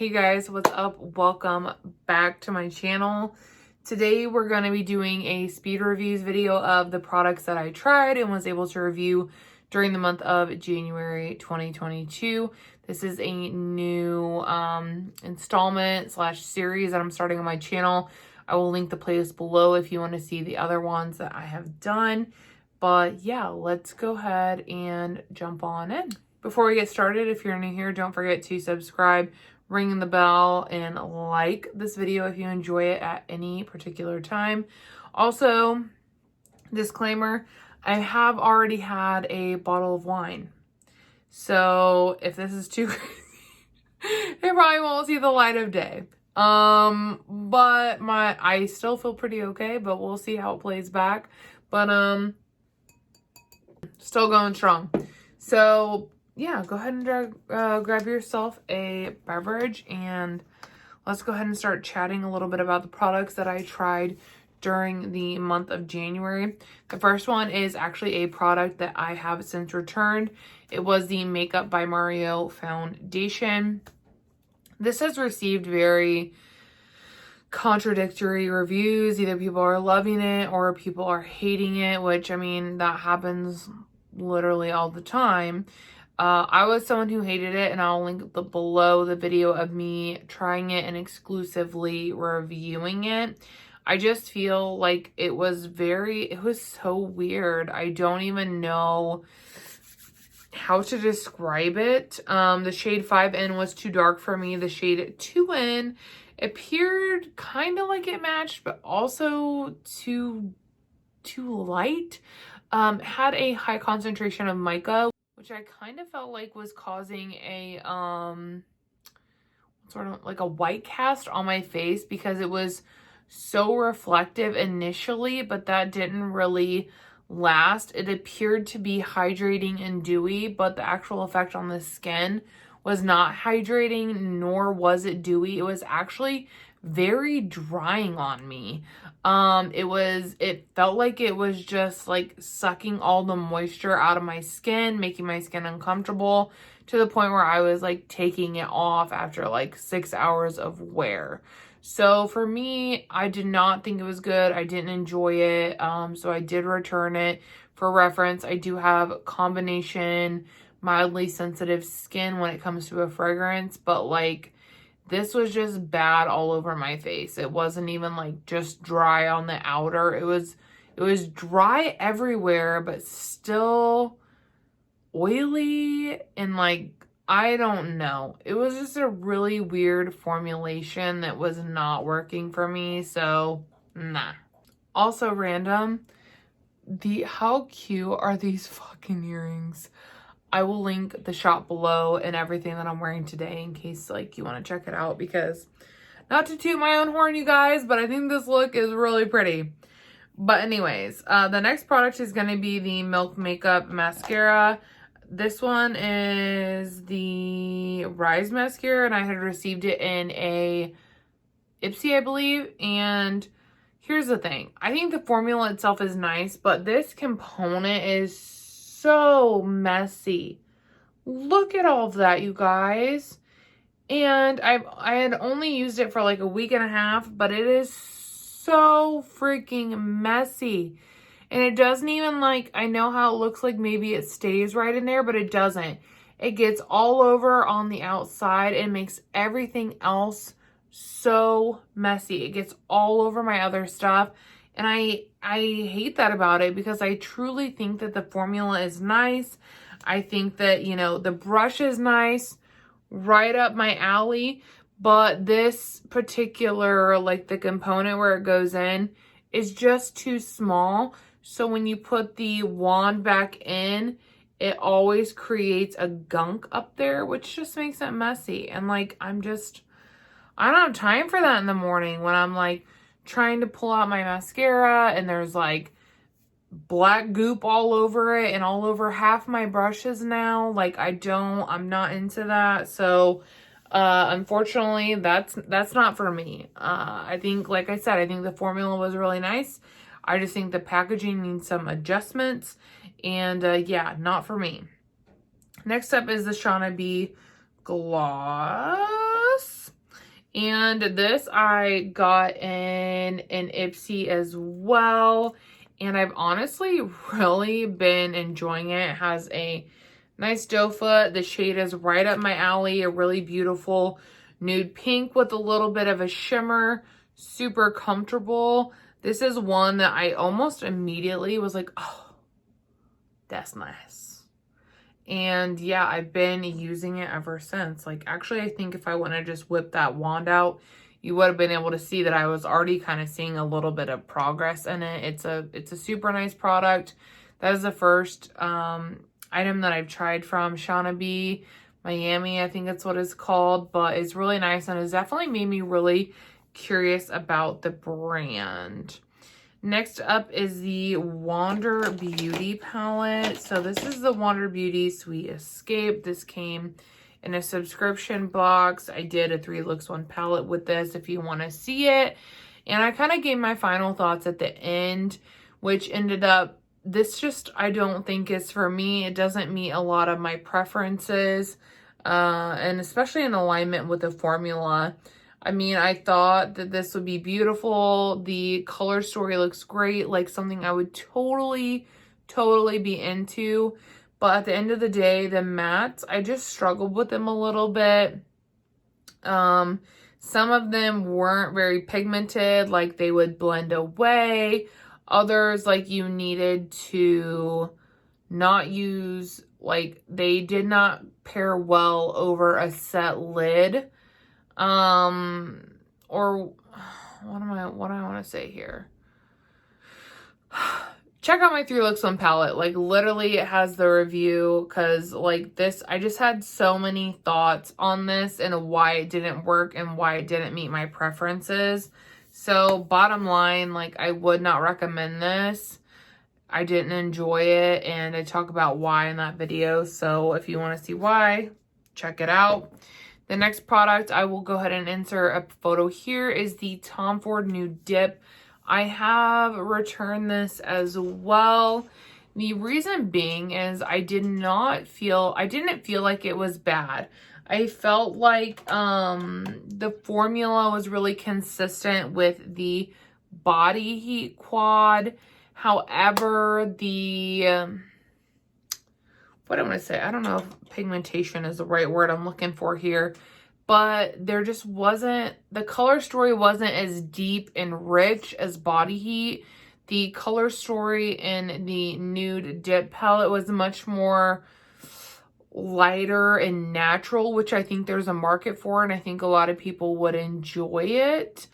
Hey guys, what's up? Welcome back to my channel. Today we're going to be doing a speed reviews video of the products that I tried and was able to review during the month of January 2022. This is a new installment / series that I'm starting on my channel. I will link the playlist below if you want to see the other ones that I have done. But yeah, let's go ahead and jump on in. Before we get started, if you're new here, don't forget to subscribe, ring the bell, and like this video if you enjoy it at any particular time. Also, disclaimer, I have already had a bottle of wine. So if this is too crazy, it probably won't see the light of day. But I still feel pretty okay, but we'll see how it plays back. But still going strong. So yeah, go ahead and grab yourself a beverage and let's go ahead and start chatting a little bit about the products that I tried during the month of January. The first one is actually a product that I have since returned. It was the Makeup by Mario foundation. This has received very contradictory reviews. Either people are loving it or people are hating it, which, I mean, that happens literally all the time. I was someone who hated it, and I'll link below the video of me trying it and exclusively reviewing it. I just feel like it was so weird. I don't even know how to describe it. The shade 5N was too dark for me. The shade 2N appeared kind of like it matched, but also too light. Had a high concentration of mica, which I kind of felt like was causing a sort of like a white cast on my face because it was so reflective initially, but that didn't really last. It appeared to be hydrating and dewy, but the actual effect on the skin was not hydrating, nor was it dewy. It was actually very drying on me. It felt like it was just like sucking all the moisture out of my skin, making my skin uncomfortable to the point where I was like taking it off after like 6 hours of wear. So for me, I did not think it was good. I didn't enjoy it. So I did return it. For reference, I do have combination mildly sensitive skin when it comes to a fragrance, but like this was just bad all over my face. It wasn't even like just dry on the outer. It was dry everywhere, but still oily and like, I don't know. It was just a really weird formulation that was not working for me. So nah. Also random, how cute are these fucking earrings? I will link the shop below and everything that I'm wearing today in case like you want to check it out, because not to toot my own horn, you guys, but I think this look is really pretty. But anyways, the next product is going to be the Milk Makeup Mascara. This one is the Rise Mascara, and I had received it in a Ipsy, I believe. And here's the thing. I think the formula itself is nice, but this component is so messy. Look at all of that, you guys. And I had only used it for like a week and a half, but it is so freaking messy. And it doesn't even like, I know how it looks like maybe it stays right in there, but it doesn't. It gets all over on the outside and makes everything else so messy. It gets all over my other stuff. And I hate that about it because I truly think that the formula is nice. I think that, you know, the brush is nice, right up my alley. But this particular, like the component where it goes in is just too small. So when you put the wand back in, it always creates a gunk up there, which just makes it messy. And like, I don't have time for that in the morning when I'm like trying to pull out my mascara and there's like black goop all over it and all over half my brushes now. Like I'm not into that. So unfortunately that's not for me. I think, like I said, I think the formula was really nice. I just think the packaging needs some adjustments, and yeah, not for me. Next up is the Shaina B Gloss. And this I got in an Ipsy as well. And I've honestly really been enjoying it. It has a nice doe foot. The shade is right up my alley. A really beautiful nude pink with a little bit of a shimmer. Super comfortable. This is one that I almost immediately was like, oh, that's nice. And yeah, I've been using it ever since. Like, actually, I think if I wouldn't have just whipped that wand out, you would have been able to see that I was already kind of seeing a little bit of progress in it. It's a super nice product. That is the first item that I've tried from Shaina B, Miami, I think that's what it's called. But it's really nice and it's definitely made me really curious about the brand. Next up is the Wander Beauty palette. So this is the Wander Beauty Sweet Escape. This came in a subscription box. I did a 3 looks 1 palette with this if you want to see it. And I kind of gave my final thoughts at the end, which ended up, this just, I don't think is for me. It doesn't meet a lot of my preferences, and especially in alignment with the formula. I mean, I thought that this would be beautiful. The color story looks great, like something I would totally be into. But at the end of the day, the mattes, I just struggled with them a little bit. Some of them weren't very pigmented, like they would blend away. Others, like you needed to not use, like they did not pair well over a set lid. Or what do I want to say here? Check out my 3 looks 1 palette. Like literally it has the review, because like this, I just had so many thoughts on this and why it didn't work and why it didn't meet my preferences. So bottom line, like I would not recommend this. I didn't enjoy it and I talk about why in that video. So if you want to see why, check it out. The next product, I will go ahead and insert a photo here, is the Tom Ford Nude Dip. I have returned this as well. The reason being is I didn't feel like it was bad. I felt like the formula was really consistent with the body heat quad. However, the what I want to say, I don't know if pigmentation is the right word I'm looking for here, but there just wasn't, the color story wasn't as deep and rich as Body Heat. The color story in the Nude Dip palette was much more lighter and natural, which I think there's a market for, and I think a lot of people would enjoy it.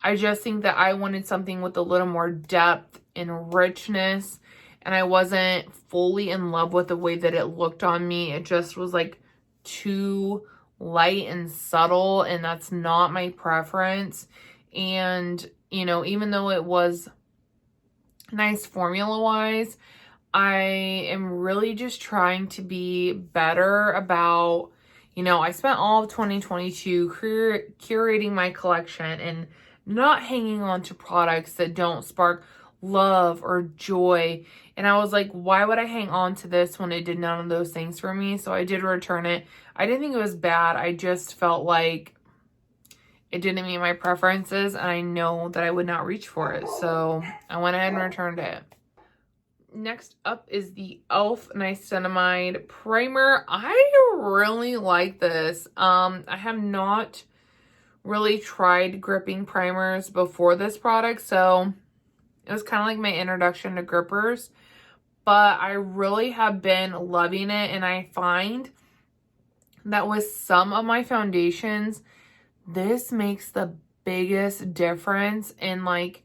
I just think that I wanted something with a little more depth and richness, and I wasn't fully in love with the way that it looked on me. It just was like too light and subtle, and that's not my preference. And, you know, even though it was nice formula-wise, I am really just trying to be better about, you know, I spent all of 2022 curating my collection and not hanging on to products that don't spark love or joy. And I was like, why would I hang on to this when it did none of those things for me? So I did return it. I didn't think it was bad. I just felt like it didn't meet my preferences, and I know that I would not reach for it. So I went ahead and returned it. Next up is the e.l.f. Nicinamide Primer. I really like this. I have not really tried gripping primers before this product, so it was kind of like my introduction to grippers, but I really have been loving it. And I find that with some of my foundations, this makes the biggest difference in like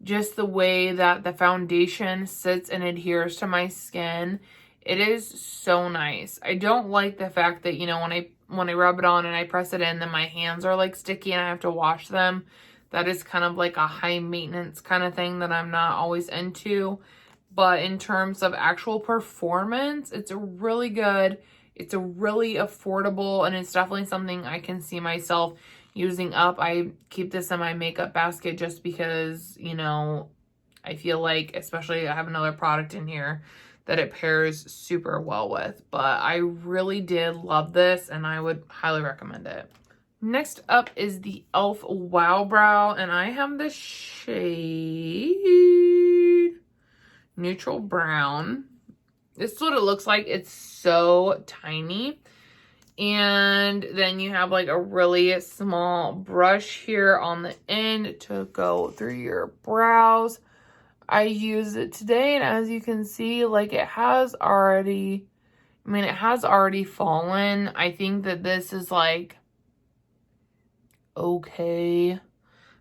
just the way that the foundation sits and adheres to my skin. It is so nice. I don't like the fact that, you know, when I rub it on and I press it in, then my hands are like sticky and I have to wash them. That is kind of like a high maintenance kind of thing that I'm not always into. But in terms of actual performance, it's really good. It's a really affordable, and it's definitely something I can see myself using up. I keep this in my makeup basket just because, you know, I feel like, especially I have another product in here that it pairs super well with. But I really did love this, and I would highly recommend it. Next up is the e.l.f. Wow Brow, and I have the shade Neutral Brown. This is what it looks like. It's so tiny. And then you have like a really small brush here on the end to go through your brows. I used it today, and as you can see, like it has already fallen. I think that this is like okay,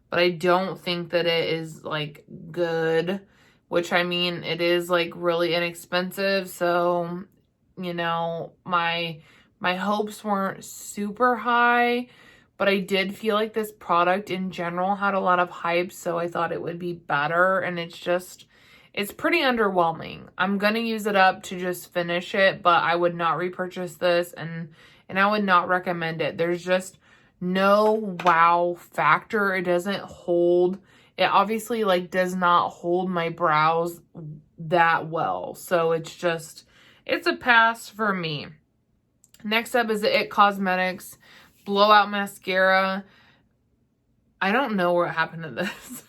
but I don't think that it is like good, which I mean, it is like really inexpensive. So, you know, my hopes weren't super high, but I did feel like this product in general had a lot of hype, so I thought it would be better, and it's pretty underwhelming. I'm gonna use it up to just finish it, but I would not repurchase this, and I would not recommend it. There's just no wow factor. It doesn't hold. It obviously like does not hold my brows that well, so it's a pass for me. Next up is the IT Cosmetics Blowout Mascara. I don't know what happened to this.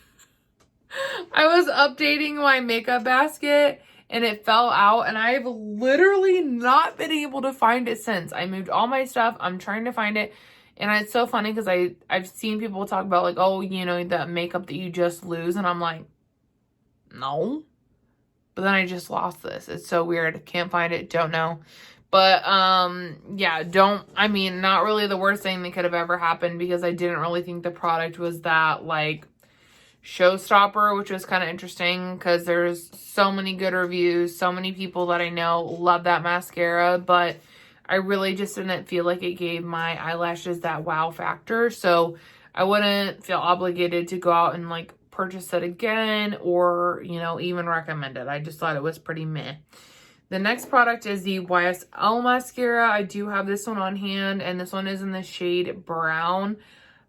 I was updating my makeup basket and it fell out, and I've literally not been able to find it since. I moved all my stuff. I'm trying to find it. And it's so funny because I've seen people talk about like, oh, you know, the makeup that you just lose. And I'm like, no. But then I just lost this. It's so weird. Can't find it. Don't know. But, yeah, not really the worst thing that could have ever happened, because I didn't really think the product was that, like, showstopper, which was kind of interesting because there's so many good reviews. So many people that I know love that mascara, but I really just didn't feel like it gave my eyelashes that wow factor. So I wouldn't feel obligated to go out and, like, purchase it again or, you know, even recommend it. I just thought it was pretty meh. The next product is the YSL mascara. I do have this one on hand, and this one is in the shade Brown.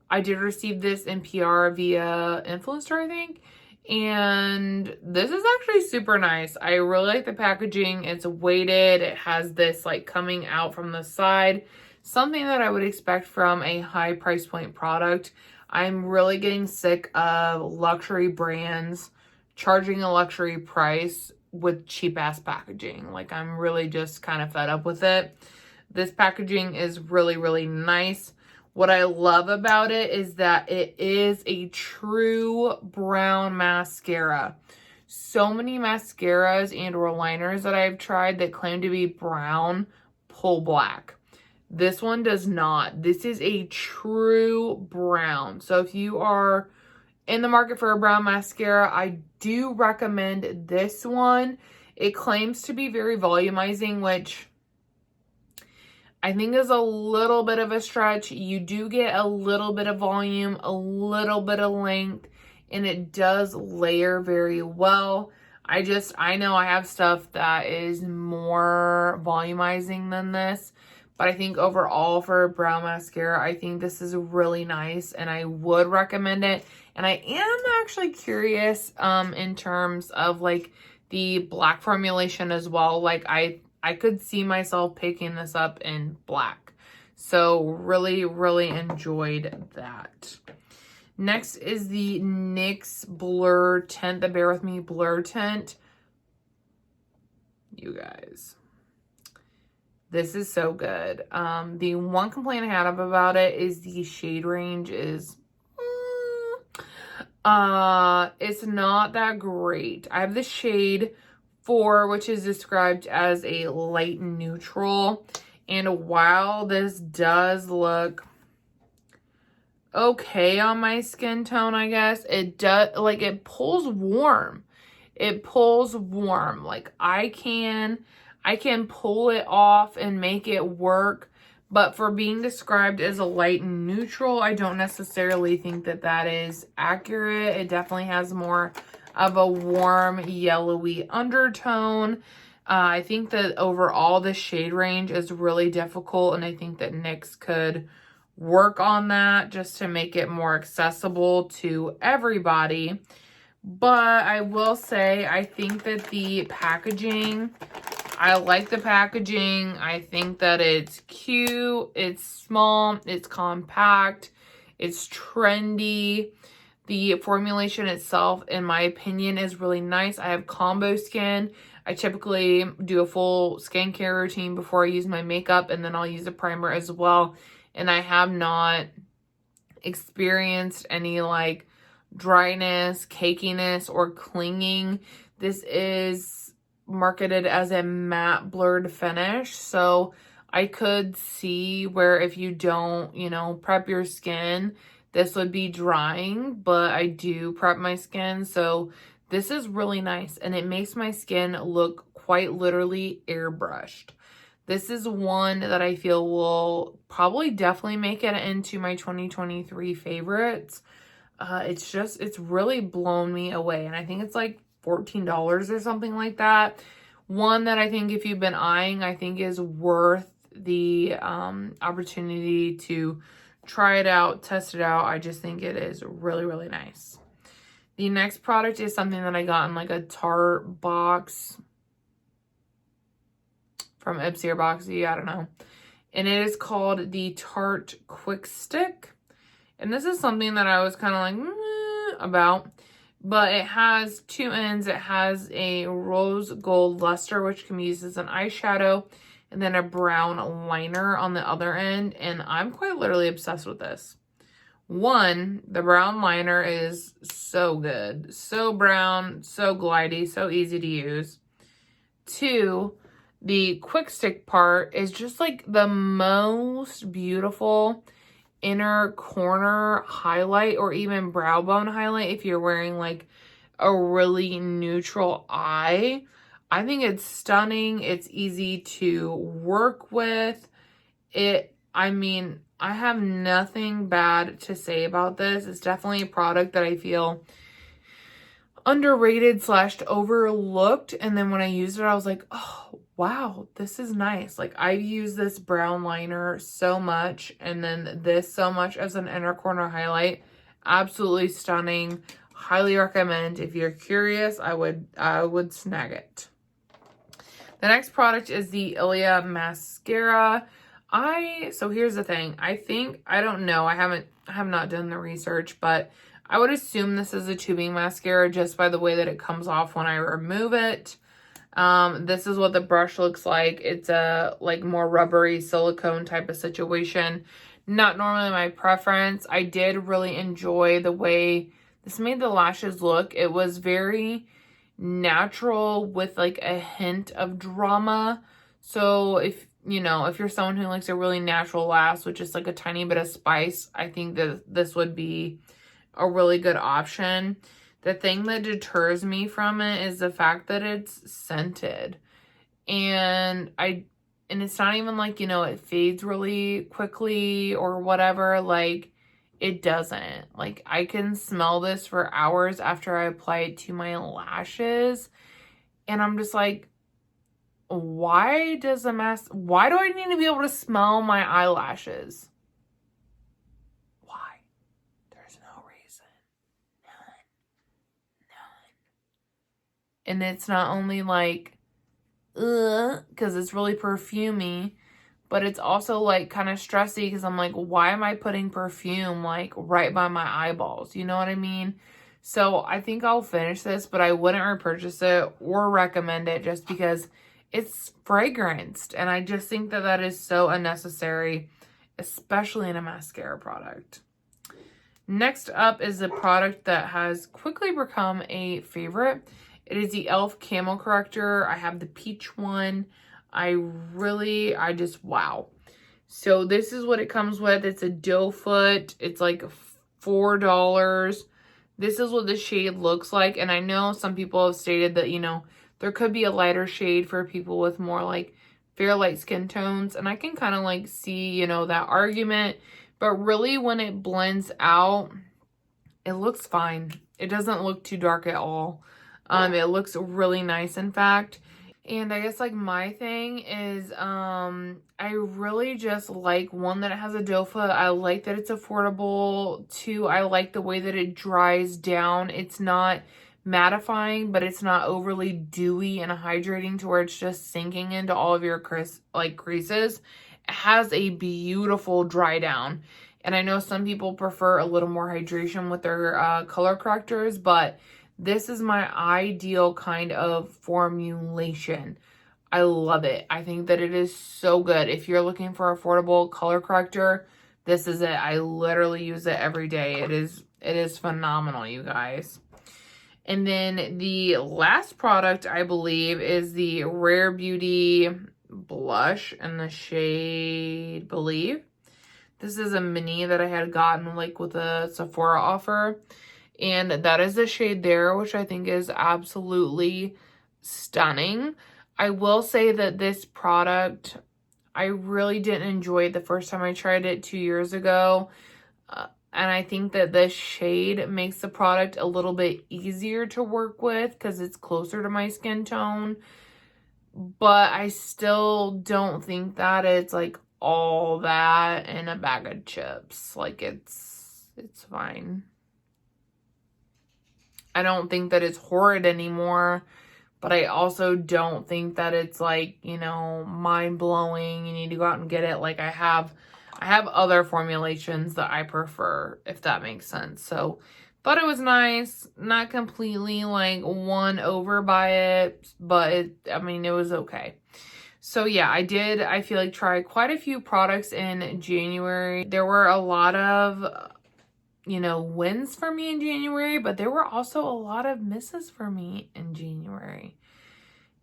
I did receive this in PR via influencer, I think. And this is actually super nice. I really like the packaging. It's weighted. It has this like coming out from the side. Something that I would expect from a high price point product. I'm really getting sick of luxury brands charging a luxury price with cheap ass packaging. Like, I'm really just kind of fed up with it. This packaging is really, really nice. What I love about it is that it is a true brown mascara. So many mascaras and or liners that I've tried that claim to be brown pull black. This one does not. This is a true brown. So if you are in the market for a brown mascara, I do recommend this one. It claims to be very volumizing, which I think is a little bit of a stretch. You do get a little bit of volume, a little bit of length, and it does layer very well. I know I have stuff that is more volumizing than this, but I think overall for a brown mascara, I think this is really nice, and I would recommend it. And I am actually curious in terms of like the black formulation as well. Like I could see myself picking this up in black. So really, really enjoyed that. Next is the NYX Blurr Tint, the Bear With Me Blurr Tint. You guys, this is so good. The one complaint I had about it is the shade range is it's not that great. I have the shade 4, which is described as a light neutral, and while this does look okay on my skin tone, I guess it does, like, it pulls warm. It pulls warm. Like, I can pull it off and make it work. But for being described as a light and neutral, I don't necessarily think that that is accurate. It definitely has more of a warm, yellowy undertone. I think that overall the shade range is really difficult, and I think that NYX could work on that just to make it more accessible to everybody. But I will say, I think that the packaging, I like the packaging. I think that it's cute, it's small, it's compact, it's trendy. The formulation itself, in my opinion, is really nice. I have combo skin. I typically do a full skincare routine before I use my makeup, and then I'll use a primer as well. And I have not experienced any like dryness, cakiness, or clinging. This is marketed as a matte blurred finish, so I could see where if you don't, you know, prep your skin, this would be drying, but I do prep my skin, so this is really nice, and it makes my skin look quite literally airbrushed. This is one that I feel will probably definitely make it into my 2023 favorites. It's really blown me away, and I think it's like $14 or something like that. One that I think if you've been eyeing, I think is worth the opportunity to try it out, test it out. I just think it is really, really nice. The next product is something that I got in like a Tarte box from Ipsy or Boxy, I don't know. And it is called the Tarte Quick Stick. And this is something that I was kind of like about. But it has two ends. It has a rose gold luster, which can be used as an eyeshadow, and then a brown liner on the other end. And I'm quite literally obsessed with this. One, the brown liner is so good. So brown, so glidey, so easy to use. Two, the quick stick part is just like the most beautiful inner corner highlight, or even brow bone highlight if you're wearing like a really neutral eye. I think it's stunning. It's easy to work with. I mean, I have nothing bad to say about this. It's definitely a product that I feel underrated / overlooked. And then when I used it, I was like, oh, wow, this is nice. Like, I've used this brown liner so much, and then this so much as an inner corner highlight. Absolutely stunning. Highly recommend. If you're curious, I would snag it. The next product is the Ilia Mascara. So here's the thing. I don't know. I have not done the research, but I would assume this is a tubing mascara just by the way that it comes off when I remove it. This is what the brush looks like. It's a like more rubbery silicone type of situation. Not normally my preference. I did really enjoy the way this made the lashes look. It was very natural with like a hint of drama. So if you're someone who likes a really natural lash with just like a tiny bit of spice, I think that this would be a really good option. The thing that deters me from it is the fact that it's scented. And it's not even like, it fades really quickly or whatever. Like, it doesn't. Like, I can smell this for hours after I apply it to my lashes. And I'm just like, why do I need to be able to smell my eyelashes? Why? There's no reason. None. And it's not only like, because it's really perfumey, but it's also like kind of stressy because I'm like, why am I putting perfume like right by my eyeballs? You know what I mean? So I think I'll finish this, but I wouldn't repurchase it or recommend it just because it's fragranced. And I just think that that is so unnecessary, especially in a mascara product. Next up is a product that has quickly become a favorite. It is the e.l.f. Camel Corrector. I have the peach one. Wow. So this is what it comes with. It's a doe foot. It's like $4. This is what the shade looks like. And I know some people have stated that, there could be a lighter shade for people with more like fair light skin tones. And I can kind of like see, that argument. But really when it blends out, it looks fine. It doesn't look too dark at all. It looks really nice, in fact. And I guess like my thing is, I really just like, one, that it has a doe foot. I like that it's affordable. Two, I like the way that it dries down. It's not mattifying, but it's not overly dewy and hydrating to where it's just sinking into all of your creases. It has a beautiful dry down. And I know some people prefer a little more hydration with their color correctors, but this is my ideal kind of formulation. I love it. I think that it is so good. If you're looking for affordable color corrector, this is it. I literally use it every day. It is phenomenal, you guys. And then the last product, I believe, is the Rare Beauty blush in the shade Believe. This is a mini that I had gotten like with a Sephora offer. And that is the shade there, which I think is absolutely stunning. I will say that this product, I really didn't enjoy it the first time I tried it 2 years ago. And I think that this shade makes the product a little bit easier to work with because it's closer to my skin tone. But I still don't think that it's like all that in a bag of chips. Like it's fine. I don't think that it's horrid anymore. But I also don't think that it's like, you know, mind-blowing. You need to go out and get it. Like I have other formulations that I prefer, if that makes sense. So thought it was nice. Not completely like won over by it, but it was okay. So yeah, I feel like try quite a few products in January. There were a lot of, you know, wins for me in January, but there were also a lot of misses for me in January.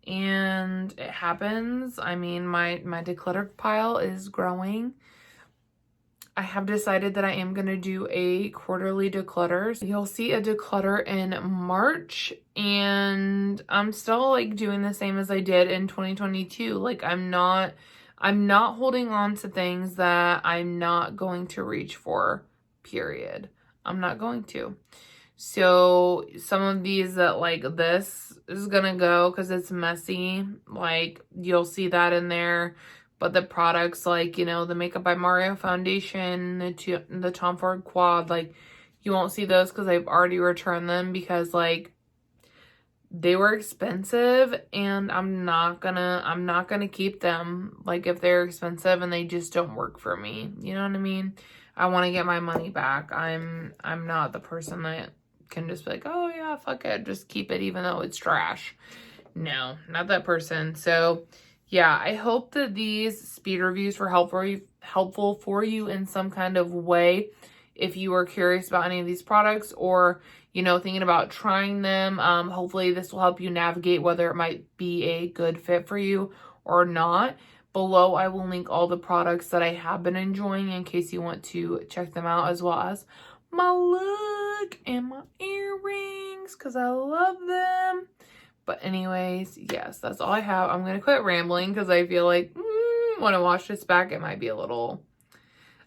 And it happens. I mean, my decluttered pile is growing. I have decided that I am going to do a quarterly declutter. So you'll see a declutter in March, and I'm still like doing the same as I did in 2022. Like I'm not holding on to things that I'm not going to reach for, period. I'm not going to. So some of these that like this is gonna go because it's messy. Like you'll see that in there. But the products like, you know, the Makeup by Mario foundation, the Tom Ford Quad, like you won't see those because I've already returned them because like they were expensive and I'm not gonna keep them. Like if they're expensive and they just don't work for me. You know what I mean? I want to get my money back. I'm not the person that can just be like, oh yeah, fuck it, just keep it even though it's trash. No, not that person. So yeah, I hope that these speed reviews were helpful for you in some kind of way. If you are curious about any of these products or, you know, thinking about trying them, hopefully this will help you navigate whether it might be a good fit for you or not. Below, I will link all the products that I have been enjoying in case you want to check them out, as well as my look and my earrings because I love them. But anyways, yes, that's all I have. I'm going to quit rambling because I feel like when I watch this back, it might be a little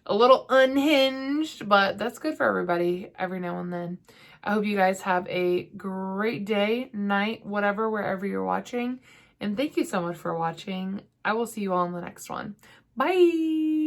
unhinged, but that's good for everybody every now and then. I hope you guys have a great day, night, whatever, wherever you're watching. And thank you so much for watching. I will see you all in the next one. Bye!